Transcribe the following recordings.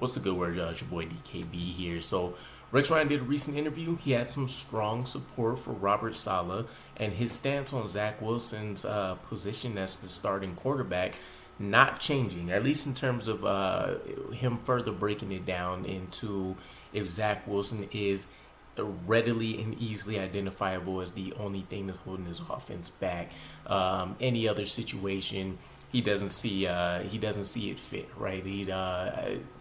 What's the good word? It's your boy DKB here. So Rex Ryan did a recent interview. He had some strong support for Robert Saleh and his stance on Zach Wilson's position as the starting quarterback not changing, at least in terms of him further breaking it down into if Zach Wilson is readily and easily identifiable as the only thing that's holding his offense back. Any other situation, he doesn't see it fit, right? He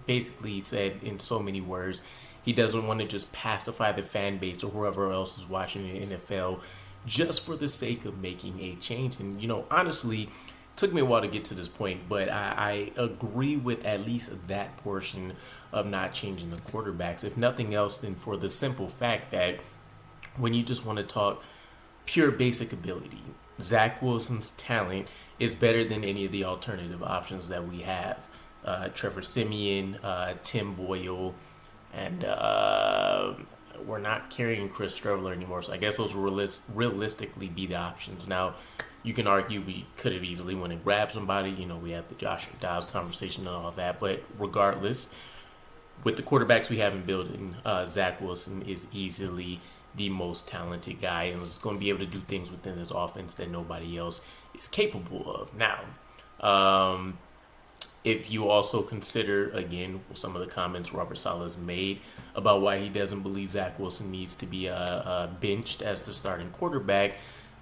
basically said in so many words, he doesn't want to just pacify the fan base or whoever else is watching the NFL just for the sake of making a change. And honestly, took me a while to get to this point, but I agree with at least that portion of not changing the quarterbacks. If nothing else, then for the simple fact that when you just want to talk pure basic ability, Zach Wilson's talent is better than any of the alternative options that we have. Trevor Siemian, Tim Boyle, and we're not carrying Chris Streveler anymore. So I guess those will realistically be the options. Now, you can argue we could have easily went and grabbed somebody. We had the Josh Dobbs conversation and all that. But regardless, with the quarterbacks we have in building, Zach Wilson is easily the most talented guy and is going to be able to do things within his offense that nobody else is capable of. Now, if you also consider, again, some of the comments Robert Saleh has made about why he doesn't believe Zach Wilson needs to be benched as the starting quarterback,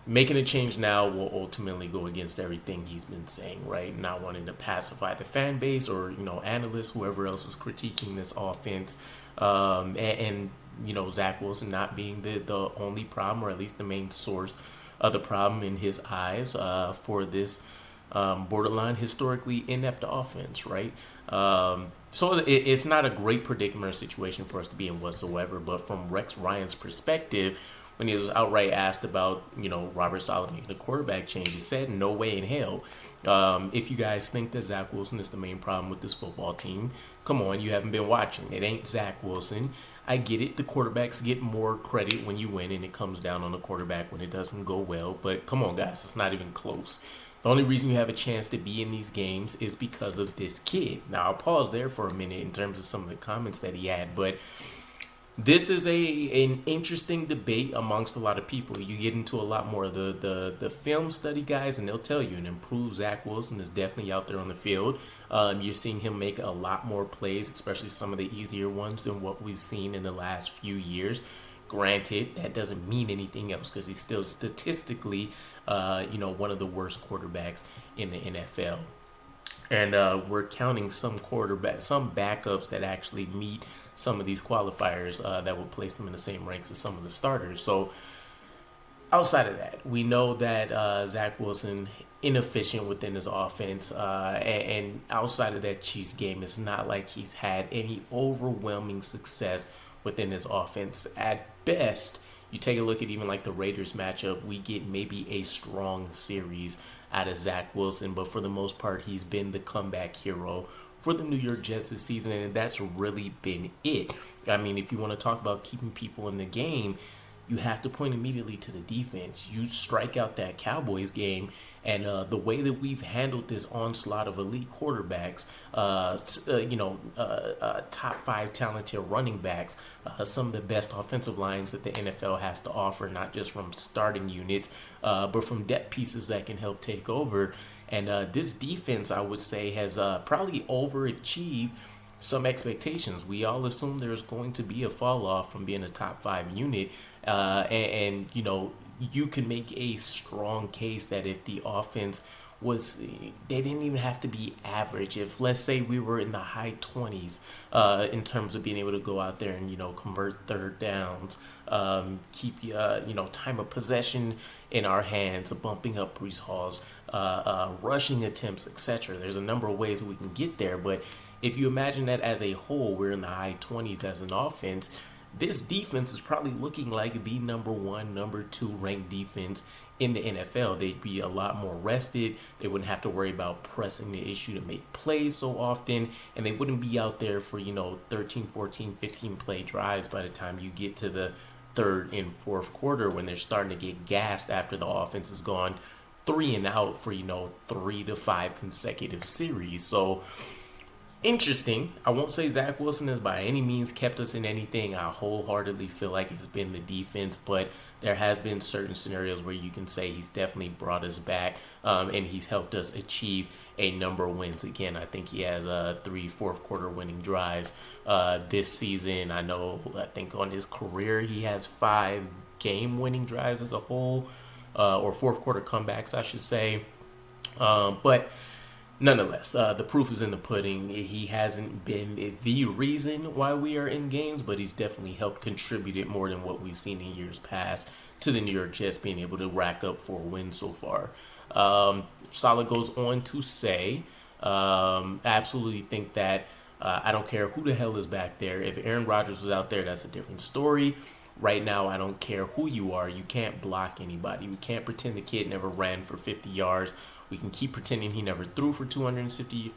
making a change now will ultimately go against everything he's been saying, right? Not wanting to pacify the fan base or, analysts, whoever else is critiquing this offense. And Zach Wilson not being the only problem, or at least the main source of the problem in his eyes for this borderline historically inept offense, right? So it's not a great predicament or situation for us to be in whatsoever, but from Rex Ryan's perspective, when he was outright asked about, Robert Saleh making a quarterback change, he said, no way in hell. If you guys think that Zach Wilson is the main problem with this football team, come on, you haven't been watching. It ain't Zach Wilson. I get it. The quarterbacks get more credit when you win, and it comes down on the quarterback when it doesn't go well. But come on, guys, it's not even close. The only reason you have a chance to be in these games is because of this kid. Now, I'll pause there for a minute in terms of some of the comments that he had, but this is an interesting debate amongst a lot of people. You get into a lot more of the film study guys, and they'll tell you an improved Zach Wilson is definitely out there on the field. You're seeing him make a lot more plays, especially some of the easier ones than what we've seen in the last few years. Granted, that doesn't mean anything else because he's still statistically, one of the worst quarterbacks in the NFL. And we're counting some backups that actually meet some of these qualifiers that would place them in the same ranks as some of the starters. So outside of that, we know that Zach Wilson inefficient within his offense, and outside of that Chiefs game, it's not like he's had any overwhelming success within his offense. At best, you take a look at even like the Raiders matchup, we get maybe a strong series out of Zach Wilson, but for the most part, he's been the comeback hero for the New York Jets this season, and that's really been it. I mean, if you want to talk about keeping people in the game, you have to point immediately to the defense. You strike out that Cowboys game, and the way that we've handled this onslaught of elite quarterbacks, top 5 talented running backs, some of the best offensive lines that the NFL has to offer, not just from starting units, but from depth pieces that can help take over. And this defense, I would say, has probably overachieved some expectations. We all assume there's going to be a fall off from being a top 5 unit, and you can make a strong case that if the offense they didn't even have to be average. If, let's say, we were in the high 20s in terms of being able to go out there and convert third downs, keep time of possession in our hands, bumping up Breece Hall's rushing attempts, etc. There's a number of ways we can get there, but if you imagine that as a whole, we're in the high 20s as an offense, this defense is probably looking like the number 1, number 2 ranked defense in the NFL. They'd be a lot more rested. They wouldn't have to worry about pressing the issue to make plays so often, and they wouldn't be out there for 13, 14, 15 play drives by the time you get to the third and fourth quarter when they're starting to get gassed after the offense has gone 3 and out for 3 to 5 consecutive series. So interesting. I won't say Zach Wilson has by any means kept us in anything. I wholeheartedly feel like it's been the defense, but there has been certain scenarios where you can say he's definitely brought us back, and he's helped us achieve a number of wins. Again, I think he has 3 fourth quarter winning drives this season. I think on his career he has 5 game winning drives as a whole, or fourth quarter comebacks, I should say. But nonetheless, the proof is in the pudding. He hasn't been the reason why we are in games, but he's definitely helped contribute it more than what we've seen in years past to the New York Jets being able to rack up 4 wins so far. Saleh goes on to say, absolutely think that I don't care who the hell is back there. If Aaron Rodgers was out there, that's a different story. Right now, I don't care who you are. You can't block anybody. We can't pretend the kid never ran for 50 yards. We can keep pretending he never threw for 270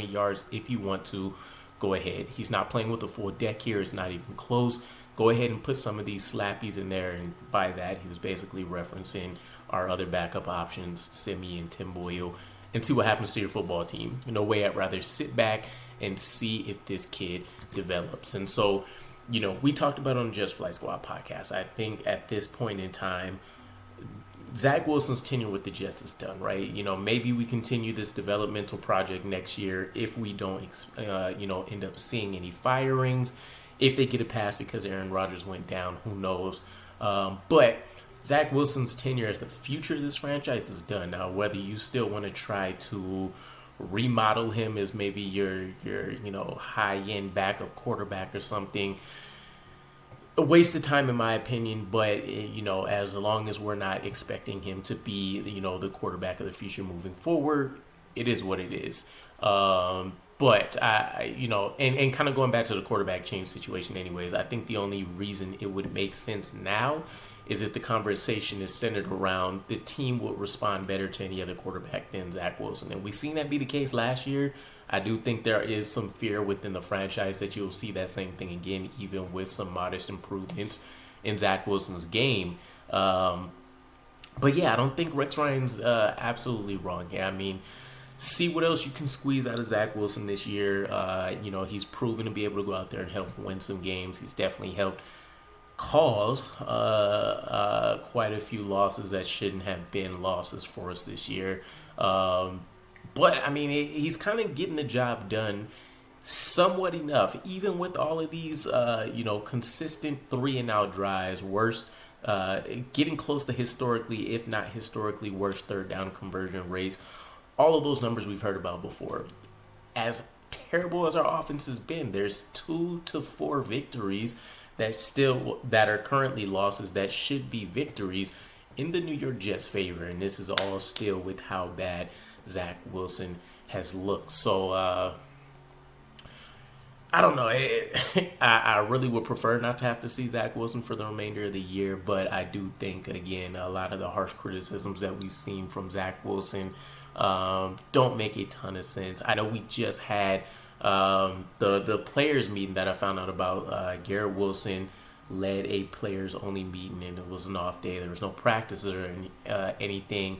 yards if you want to. Go ahead. He's not playing with a full deck here. It's not even close. Go ahead and put some of these slappies in there. And by that, he was basically referencing our other backup options, Simi and Tim Boyle, and see what happens to your football team. No way I'd rather sit back and see if this kid develops. And so, we talked about it on the Just Flight Squad podcast. I think at this point in time, Zach Wilson's tenure with the Jets is done, right? Maybe we continue this developmental project next year if we don't, end up seeing any firings. If they get a pass because Aaron Rodgers went down, who knows? But Zach Wilson's tenure as the future of this franchise is done. Now, whether you still want to try to remodel him as maybe your high-end backup quarterback or something, a waste of time in my opinion. But as long as we're not expecting him to be the quarterback of the future moving forward, it is what it is. But and kind of going back to the quarterback change situation anyways, I think the only reason it would make sense now is if the conversation is centered around the team would respond better to any other quarterback than Zach Wilson. And we've seen that be the case last year. I do think there is some fear within the franchise that you'll see that same thing again, even with some modest improvements in Zach Wilson's game. But yeah, I don't think Rex Ryan's absolutely wrong here. I mean, see what else you can squeeze out of Zach Wilson this year. He's proven to be able to go out there and help win some games. He's definitely helped cause quite a few losses that shouldn't have been losses for us this year. But, I mean, he's kind of getting the job done somewhat enough, even with all of these, consistent 3-and-out drives, getting close to historically, if not historically, worst third down conversion rates. All of those numbers we've heard about before. As terrible as our offense has been, there's 2 to 4 victories that are currently losses that should be victories in the New York Jets' favor, and this is all still with how bad Zach Wilson has looked. So I don't know. I really would prefer not to have to see Zach Wilson for the remainder of the year, but I do think, again, a lot of the harsh criticisms that we've seen from Zach Wilson don't make a ton of sense. I know we just had the players meeting that I found out about. Garrett Wilson led a players only meeting, and it was an off day. There was no practices or anything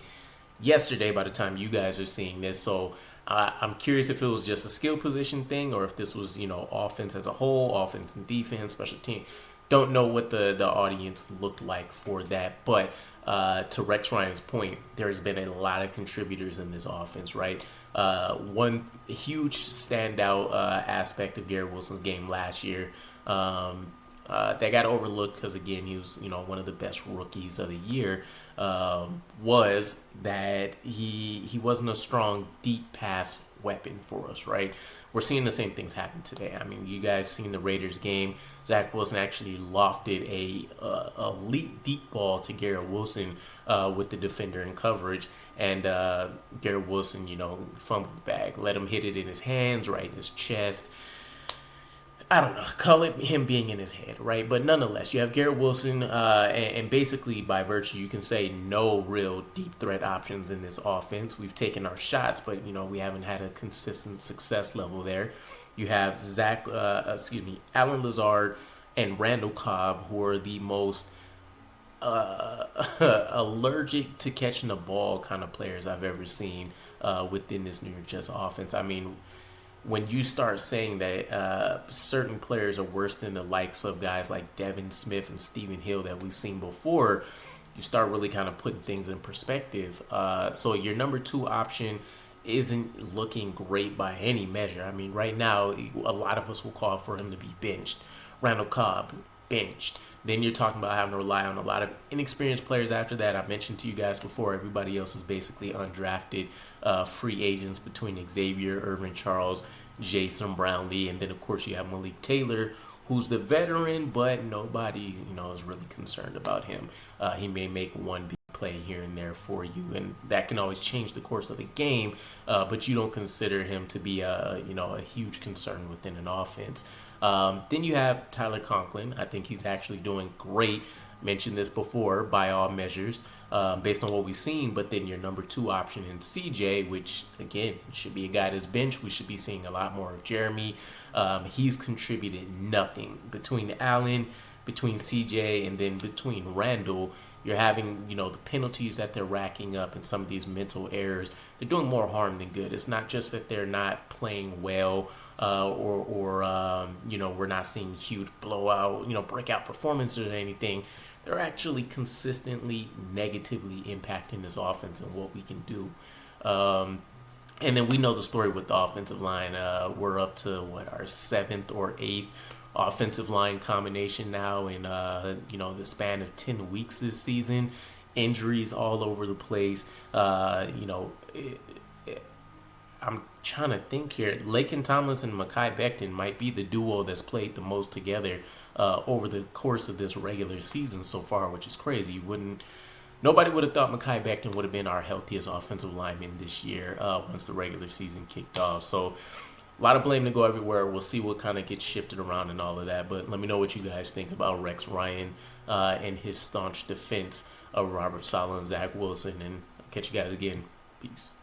yesterday by the time you guys are seeing this. So I'm curious if it was just a skill position thing or if this was, offense as a whole, offense and defense, special team. Don't know what the audience looked like for that. But to Rex Ryan's point, there's been a lot of contributors in this offense, right? One huge standout aspect of Garrett Wilson's game last year that got overlooked because, again, he was, one of the best rookies of the year, was that he wasn't a strong deep pass weapon for us, right? We're seeing the same things happen today. I mean, you guys seen the Raiders game. Zach Wilson actually lofted a elite deep ball to Garrett Wilson with the defender in coverage, and Garrett Wilson, fumbled the bag, let him hit it in his hands, right in his chest. I don't know, call it him being in his head, right? But nonetheless, you have Garrett Wilson, and basically by virtue, you can say no real deep threat options in this offense. We've taken our shots, but, we haven't had a consistent success level there. You have Alan Lazard and Randall Cobb, who are the most allergic to catching the ball kind of players I've ever seen within this New York Jets offense. I mean, when you start saying that certain players are worse than the likes of guys like Devin Smith and Stephen Hill that we've seen before, you start really kind of putting things in perspective. So your number two option isn't looking great by any measure. I mean, right now, a lot of us will call for him to be benched. Randall Cobb, benched. Then you're talking about having to rely on a lot of inexperienced players after that. I mentioned to you guys before, everybody else is basically undrafted free agents between Xavier, Irvin Charles, Jason Brownlee, and then, of course, you have Malik Taylor, who's the veteran, but nobody, is really concerned about him. He may make one big play here and there for you, and that can always change the course of the game, but you don't consider him to be a huge concern within an offense. Then you have Tyler Conklin. I think he's actually doing great. Mentioned this before, by all measures, based on what we've seen. But then your number two option in CJ, which again should be a guy that's bench. We should be seeing a lot more of Jeremy. He's contributed nothing between Allen, between CJ, and then between Randall. You're having, the penalties that they're racking up and some of these mental errors. They're doing more harm than good. It's not just that they're not playing well or we're not seeing huge blowout, breakout performances or anything. They're actually consistently negatively impacting this offense and what we can do. And then we know the story with the offensive line. We're up to, our seventh or eighth offensive line combination now in the span of 10 weeks this season. Injuries all over the place. I'm trying to think here. Laken Tomlinson and Mekhi Becton might be the duo that's played the most together over the course of this regular season so far, which is crazy. Nobody would have thought Mekhi Becton would have been our healthiest offensive lineman this year once the regular season kicked off. So a lot of blame to go everywhere. We'll see what kind of gets shifted around and all of that. But let me know what you guys think about Rex Ryan and his staunch defense of Robert Saleh and Zach Wilson. And I'll catch you guys again. Peace.